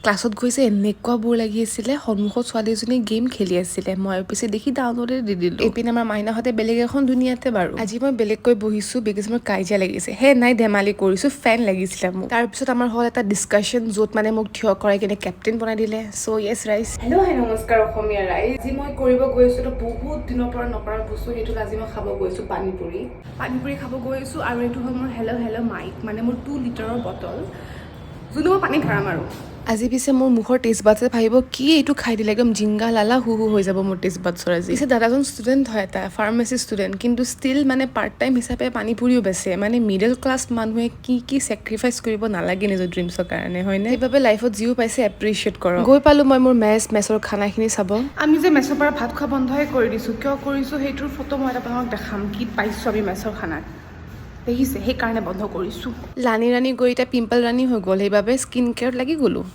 ক্লাছত গৈছে এনেকুৱা বোৰ লাগি আছিলে সন্মুখত ছোৱালীজনী গেম খেলি আছিলে মই পিছে দেখি ডাউনলোডে দি দিলোঁ এইপিনে আমাৰ মাইনাহঁতে বেলেগ এখন দুনিয়াতে বাৰু আজি মই বেলেগকৈ বহিছোঁ বিকজ মোৰ কাজিয়া লাগিছে হে নাই ধেমালি কৰিছোঁ ফেন লাগিছিলে মোক তাৰপিছত আমাৰ হ'ল এটা ডিছকাশ্যন য'ত মানে মোক থিয় কৰাই কিনে কেপ্টেইন বনাই দিলে চ' য়েছ ৰাইজ হেল্ল' হাই নমস্কাৰ অসমীয়া ৰাইজ যি মই কৰিব গৈছোঁ তো বহুত দিনৰ পৰা নকৰা বস্তু সেইটো আজি মই খাব গৈছোঁ পানীপুৰি খাব গৈছোঁ আৰু এইটো হ'ল মোৰ হেল্ল' মাইক মানে মোৰ 2 লিটাৰৰ বটল যোনটো মই পানী ভৰাম আৰু আজি পিছে মোৰ মুখৰ টেষ্ট বাডছে ভাবিব কি এইটো খাই দিলে একদম জিংগা লালা হু হৈ যাব মোৰ টেষ্ট বাডছৰ আজি পিছে দাদাজন ষ্টুডেণ্ট হয় এটা ফাৰ্মাচী ষ্টুডেণ্ট কিন্তু ষ্টিল মানে পাৰ্ট টাইম হিচাপে পানীপুৰিও বেচে মানে মিডল ক্লাছ মানুহে কি চেক্ৰিফাইচ কৰিব নালাগে নিজৰ ড্ৰিমছৰ কাৰণে হয়নে সেইবাবে লাইফত যিও পাইছে এপ্ৰিচিয়েট কৰক গৈ পালোঁ মই মোৰ মেছৰ খানাখিনি চাব আমি যে মেছৰ পৰা ভাত খোৱা বন্ধই কৰি দিছোঁ কিয় কৰিছোঁ সেইটোৰ ফটো মই আপোনালোকক দেখাম কি পাইছোঁ আমি মেছৰ খানাত দেখিছে সেইকাৰণে বন্ধ কৰিছোঁ লানি ৰাণী গৈ এতিয়া পিম্পল ৰাণী হৈ গ'ল সেইবাবে স্কিন কেয়াৰত লাগি গ'লোঁ